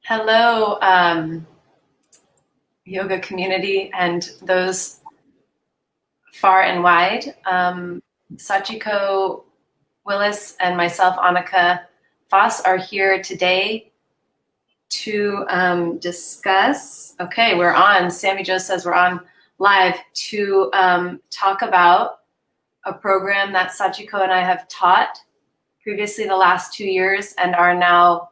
Hello, yoga community and those far and wide. Sachiko Willis and myself, Anneke Faas, are here today to discuss. Okay, we're on. Sammy Jo says we're on live to talk about a program that Sachiko and I have taught previously the last 2 years and are now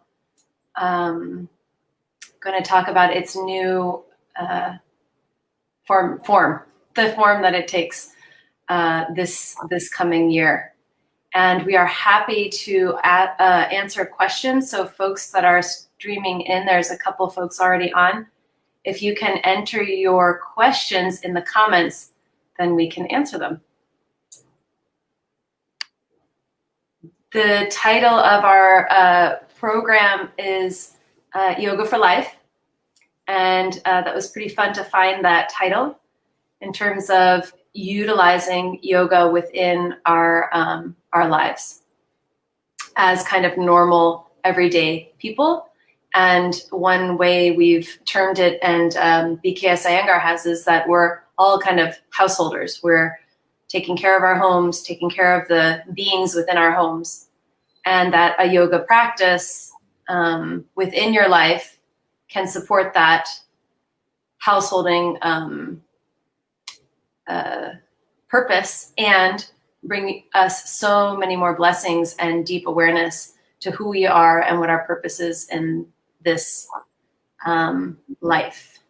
going to talk about its new form, the form that it takes this coming year. And we are happy to answer questions. So folks that are streaming in, there's a couple folks already on. If you can enter your questions in the comments, then we can answer them. The title of our program is Yoga for Life. And that was pretty fun to find that title in terms of utilizing yoga within our lives as kind of normal, everyday people. And one way we've termed it, and BKS Iyengar has, is that we're all kind of householders. We're taking care of our homes, taking care of the beings within our homes, and that a yoga practice within your life can support that householding purpose and bring us so many more blessings and deep awareness to who we are and what our purpose is in this life.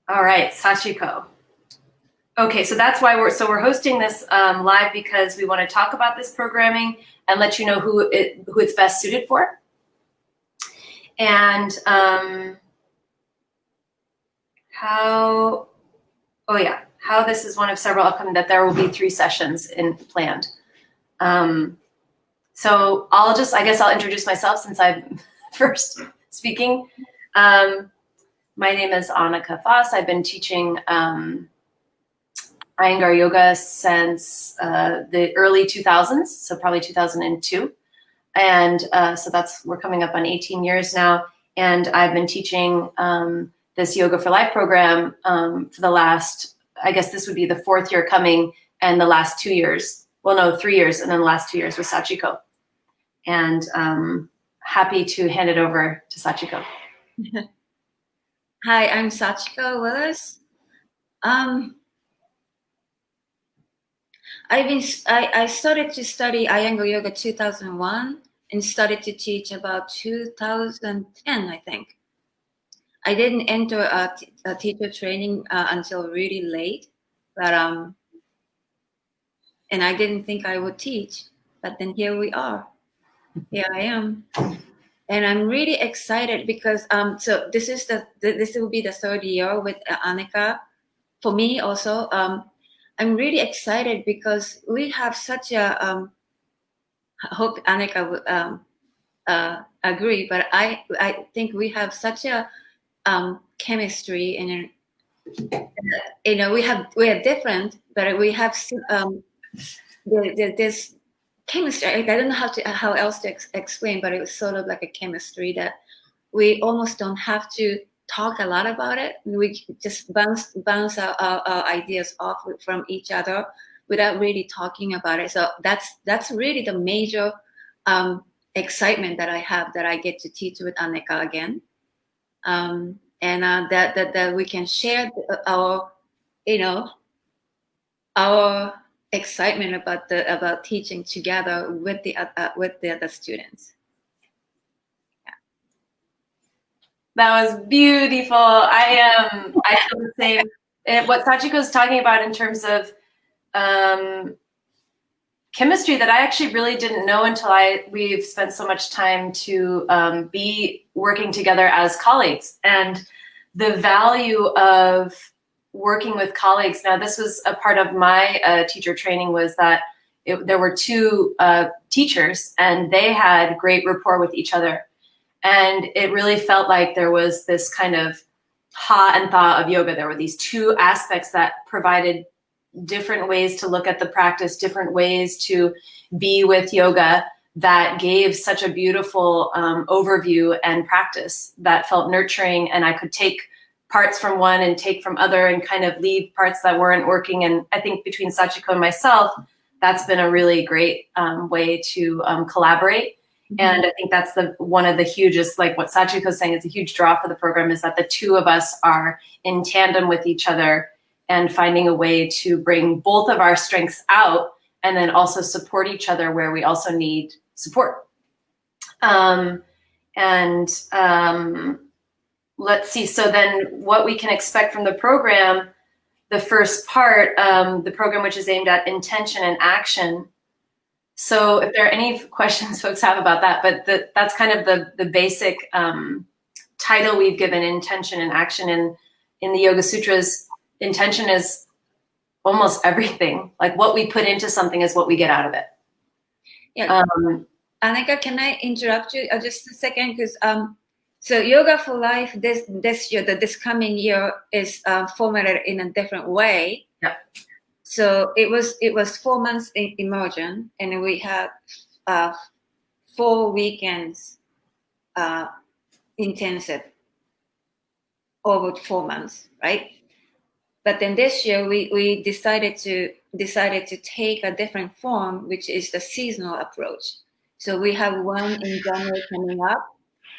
All right, Sachiko. Okay, so that's why we're hosting this live, because we want to talk about this programming and let you know who it's best suited for. And how this is one of several upcoming, that there will be 3 sessions planned. So I guess I'll introduce myself since I'm first speaking. My name is Anneke Faas. I've been teaching Iyengar yoga since the early 2000s, so probably 2002. And so we're coming up on 18 years now. And I've been teaching this Yoga for Life program for the last, I guess this would be the 4th year coming, and the last 2 years, well, no, 3 years, and then the last 2 years with Sachiko. And happy to hand it over to Sachiko. Hi, I'm Sachiko Willis. I started to study Iyengar Yoga 2001 and started to teach about 2010, I think. I didn't enter a teacher training until really late, but and I didn't think I would teach, but then here we are. Here I am, and I'm really excited because so this will be the 3rd year with Anneke. For me also. I'm really excited because we have such a, I hope Anneke would agree, but I think we have such a chemistry, and we are different, but we have this chemistry. I don't know how else to explain, but it was sort of like a chemistry that we almost don't have to talk a lot about it. We just bounce our ideas off from each other without really talking about it. So that's really the major excitement that I have, that I get to teach with Anneke again, and that we can share our excitement about teaching together with the other students. That was beautiful. I feel the same. What Sachiko is talking about in terms of chemistry, that I actually really didn't know until we've spent so much time to be working together as colleagues, and the value of working with colleagues. Now, this was a part of my teacher training, was that there were 2 teachers, and they had great rapport with each other. And it really felt like there was this kind of ha and tha of yoga. There were these 2 aspects that provided different ways to look at the practice, different ways to be with yoga, that gave such a beautiful overview and practice that felt nurturing, and I could take parts from one and take from other and kind of leave parts that weren't working. And I think between Sachiko and myself, that's been a really great way to collaborate. Mm-hmm. And I think that's one of the hugest, like what Sachiko's saying is a huge draw for the program, is that the two of us are in tandem with each other and finding a way to bring both of our strengths out and then also support each other where we also need support. Let's see, so then what we can expect from the program, the first part, the program which is aimed at intention and action. So if there are any questions folks have about that, but that's kind of the basic title we've given, intention and action. And in the Yoga Sutras, intention is almost everything. Like what we put into something is what we get out of it. Yeah. Anneke, can I interrupt you just a second? Because so Yoga for Life this year, this coming year is formatted in a different way. Yeah. So it was 4 months in immersion, and we had 4 weekends intensive over 4 months, right? But then this year we decided to take a different form, which is the seasonal approach. So we have one in January coming up,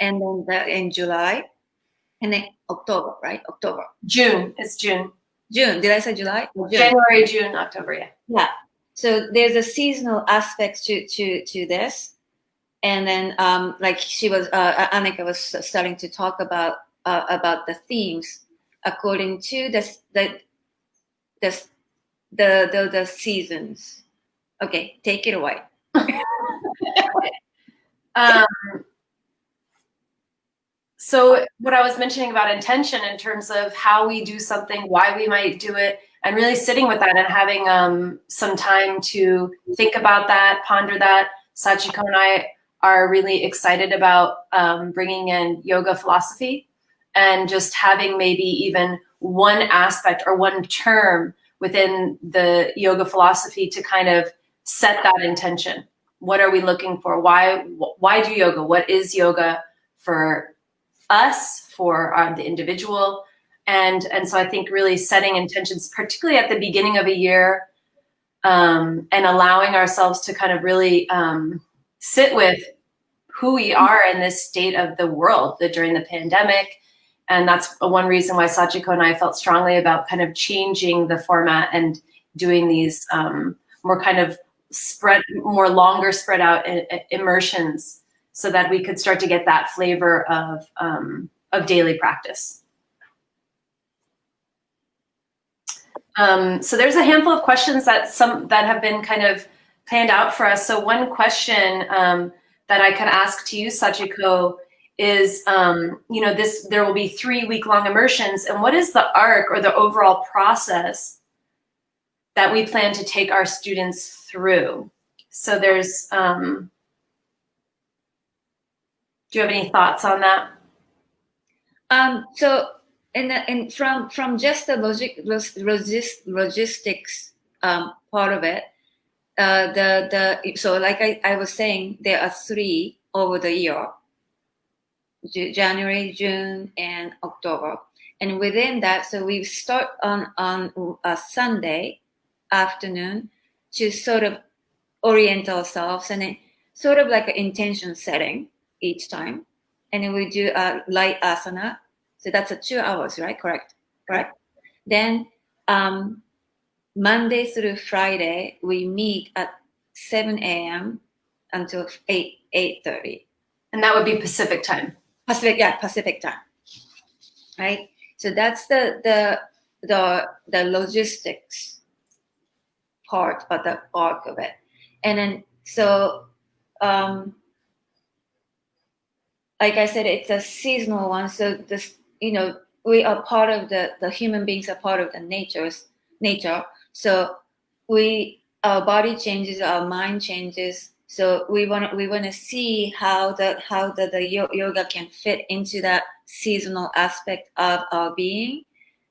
and then in July, and then October, right? October. June. It's June. June. Did I say July? June. January, June, October. Yeah. Yeah. So there's a seasonal aspect to this, and then like Anneke was starting to talk about the themes according to the seasons. Okay, take it away. So what I was mentioning about intention in terms of how we do something, why we might do it, and really sitting with that and having some time to think about that, ponder that. Sachiko and I are really excited about bringing in yoga philosophy and just having maybe even one aspect or one term within the yoga philosophy to kind of set that intention. What are we looking for? Why do yoga? What is yoga for us, for the individual? And so I think really setting intentions, particularly at the beginning of a year, and allowing ourselves to kind of really sit with who we are in this state of the world during the pandemic. And that's one reason why Sachiko and I felt strongly about kind of changing the format and doing these more kind of longer spread out immersions, so that we could start to get that flavor of daily practice. So there's a handful of questions that have been kind of planned out for us. So one question that I could ask to you, Sachiko, is, there will be 3 week-long immersions, and what is the arc or the overall process that we plan to take our students through? So there's, do you have any thoughts on that? So from just the logistics part of it, so like I was saying, there are 3 over the year: January, June, and October. And within that, so we start on a Sunday afternoon to sort of orient ourselves, and then sort of like an intention setting each time. And then we do a light asana. So that's 2 hours, right? Correct. Then Monday through Friday, we meet at 7 a.m. until 8:30. And that would be Pacific time. Pacific time. Right? So that's the logistics part, but the arc of it. And then so like I said, it's a seasonal one. So this, we are part of the human beings are part of the nature. So our body changes, our mind changes. So we want to see how the yoga can fit into that seasonal aspect of our being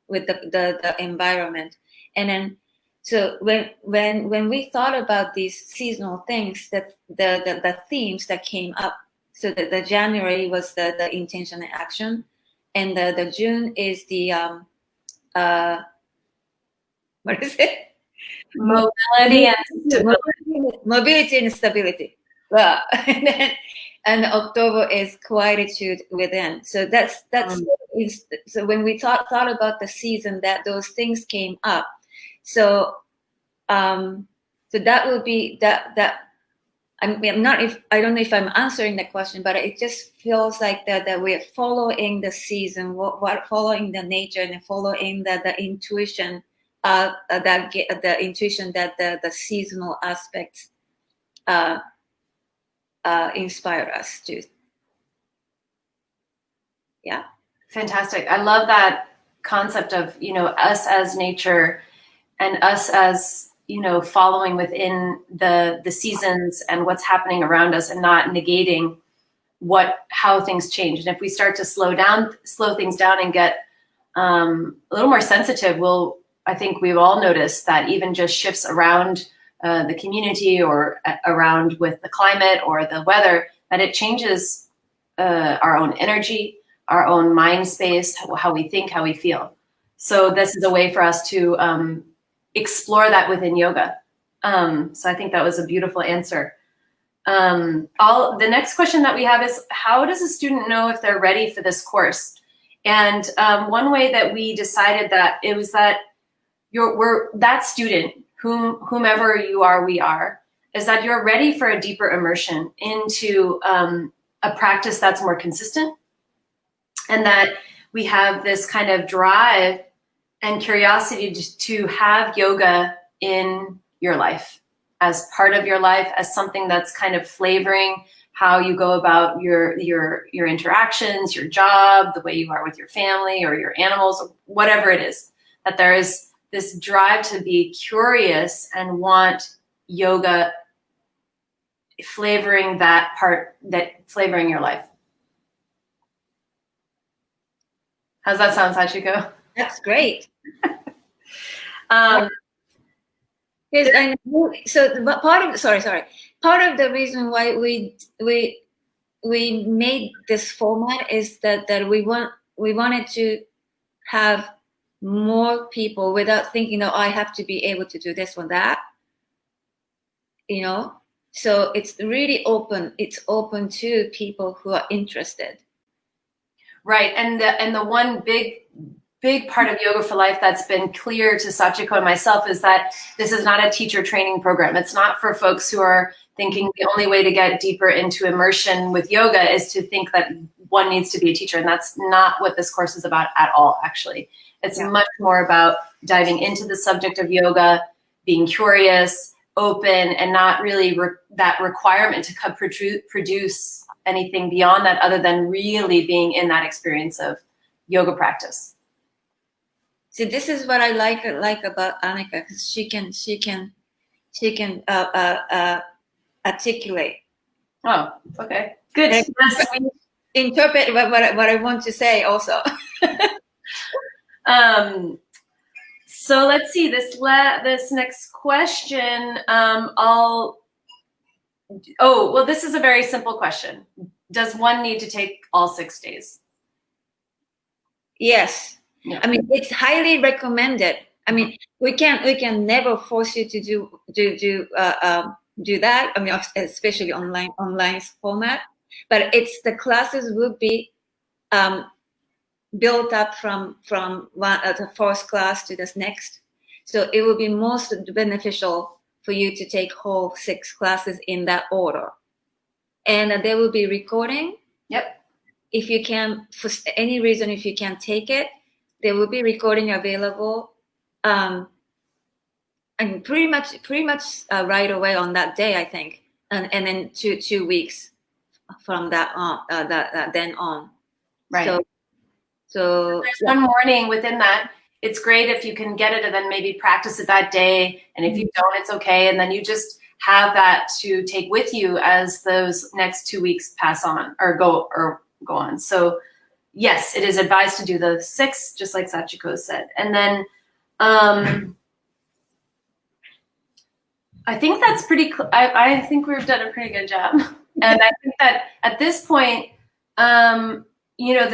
with the environment. And then So when we thought about these seasonal things, that the themes that came up, so that the January was the intention and action, and the June is the what is it? Mobility and stability. Mobility and stability. Well, and October is quietude within. So that's so when we thought about the season, that those things came up. So so that would be that. I don't know if I'm answering the question, but it just feels like that we're following the season, following the nature, and following the intuition, the intuition that the seasonal aspects inspire us to. Yeah. Fantastic. I love that concept of, us as nature and us as, following within the seasons and what's happening around us, and not negating how things change. And if we start to slow things down and get a little more sensitive, I think we've all noticed that even just shifts around the community or around with the climate or the weather, that it changes our own energy, our own mind space, how we think, how we feel. So this is a way for us to explore that within yoga. So I think that was a beautiful answer. The next question that we have is, how does a student know if they're ready for this course? And one way that we decided that it was that we're that student, whomever you are, we are, is that you're ready for a deeper immersion into a practice that's more consistent, and that we have this kind of drive and curiosity to have yoga in your life, as part of your life, as something that's kind of flavoring how you go about your interactions, your job, the way you are with your family or your animals, or whatever it is. That there is this drive to be curious and want yoga flavoring that part, flavoring your life. How's that sound, Sachiko? That's great. So part of the reason why we made this format is that we wanted to have more people without thinking, oh, I have to be able to do this or that, so it's really open. It's open to people who are interested. Right. And the one big part of Yoga for Life that's been clear to Sachiko and myself is that this is not a teacher training program. It's not for folks who are thinking the only way to get deeper into immersion with yoga is to think that one needs to be a teacher. And that's not what this course is about at all, actually. It's much more about diving into the subject of yoga, being curious, open, and not really that requirement to produce anything beyond that, other than really being in that experience of yoga practice. So this is what I like about Anneke, because she can articulate. Oh, okay, good. Yes. Interpret what I want to say also. So let's see this next question. This is a very simple question. Does one need to take all 6 days? Yes. Yeah. I mean, it's highly recommended. I mean, we can never force you to do that. I mean, especially online format. But the classes will be built up from the first class to this next. So it will be most beneficial for you to take whole 6 classes in that order. And there will be recording. Yep. If you can, for any reason, if you can't take it, there will be recording available, and pretty much right away on that day, I think, and then 2 weeks from that on, then on. Right. So there's one morning within that. It's great if you can get it and then maybe practice it that day. And if you don't, it's okay. And then you just have that to take with you as those next 2 weeks pass on or go on. So yes, it is advised to do the 6, just like Sachiko said. And then I think that's pretty. I think we've done a pretty good job, and I think that at this point, you know,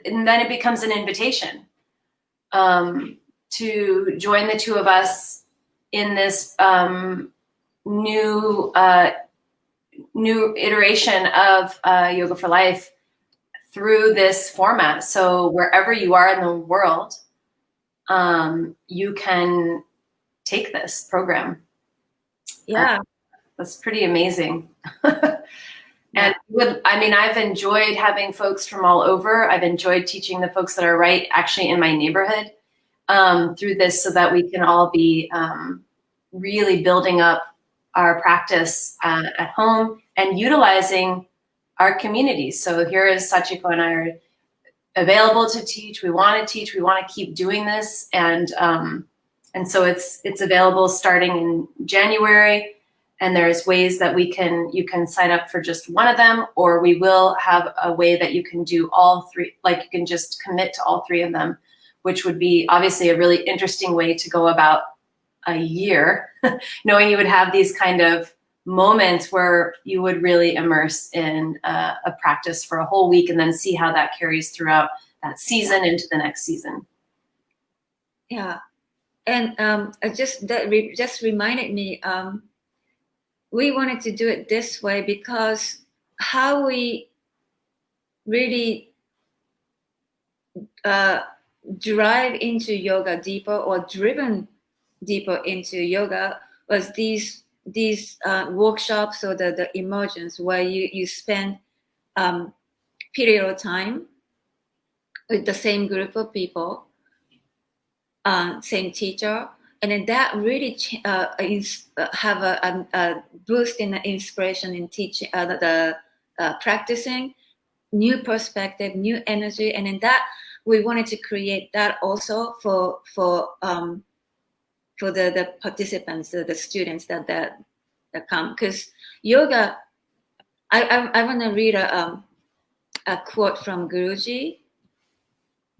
and then it becomes an invitation to join the two of us in this new iteration of Yoga for Life through this format. So wherever you are in the world, you can take this program. Yeah. That's pretty amazing. And I've enjoyed having folks from all over. I've enjoyed teaching the folks that are right actually in my neighborhood through this, so that we can all be really building up our practice at home and utilizing our communities. So here is Sachiko and I are available to teach. We want to teach. We want to keep doing this, and so it's available starting in January. And there's ways that you can sign up for just one of them, or we will have a way that you can do all three, like you can just commit to all three of them, which would be obviously a really interesting way to go about a year, knowing you would have these kind of moments where you would really immerse in a practice for a whole week and then see how that carries throughout that season into the next season. Yeah. And that just reminded me, we wanted to do it this way because how we really drive into yoga deeper, or driven deeper into yoga, was these workshops, or the immersions, where you spend period of time with the same group of people, same teacher. And then that really have a boost in the inspiration in teaching, practicing, new perspective, new energy. And in that, we wanted to create that also for the participants, the students that come. Because yoga, I want to read a quote from Guruji,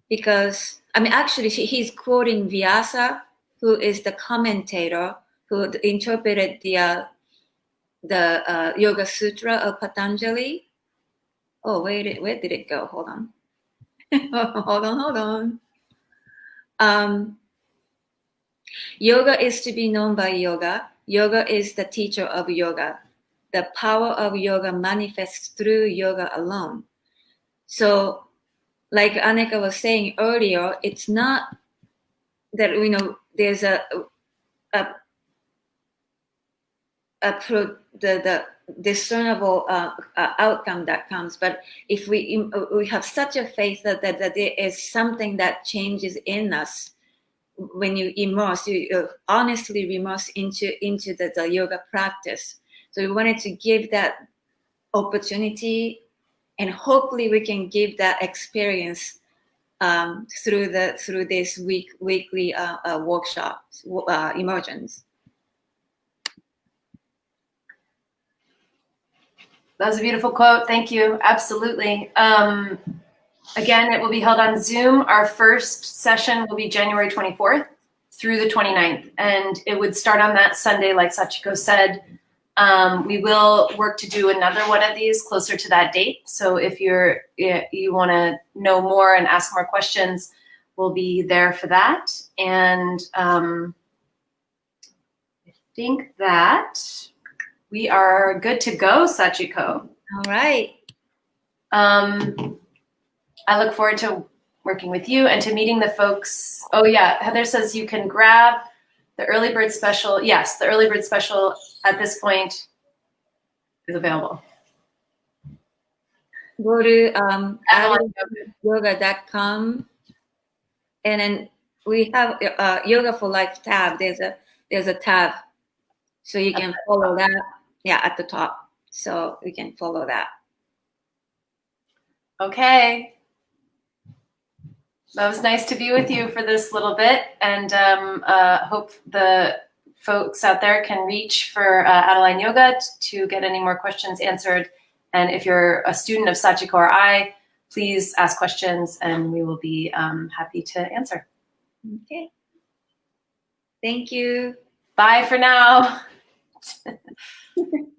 because actually he's quoting Vyasa, who is the commentator who interpreted the Yoga Sutra of Patanjali. Oh, where did it go? Hold on. hold on. Yoga is to be known by yoga. Yoga is the teacher of yoga. The power of yoga manifests through yoga alone. So, like Anneke was saying earlier, it's not that there's the discernible outcome that comes, but if we have such a faith that there is something that changes in us when you immerse, you honestly immerse into the yoga practice. So we wanted to give that opportunity, and hopefully we can give that experience through this weekly workshops, immersions. That was a beautiful quote. Thank you. Absolutely. Again, it will be held on Zoom. Our first session will be January 24th through the 29th, and it would start on that Sunday, like Sachiko said. We will work to do another one of these closer to that date. So if you want to know more and ask more questions, we'll be there for that. And I think that we are good to go, Sachiko. All right. I look forward to working with you and to meeting the folks. Oh yeah, Heather says you can grab the early bird special. Yes, the early bird special at this point is available. Go to yoga.com, and then we have Yoga for Life tab. There's a tab, so you can follow that. Yeah, at the top, so you can follow that. Okay. That was nice to be with you for this little bit, and hope the folks out there can reach for Adeline Yoga to get any more questions answered. And if you're a student of Sachiko or I, please ask questions, and we will be happy to answer. Okay. Thank you. Bye for now.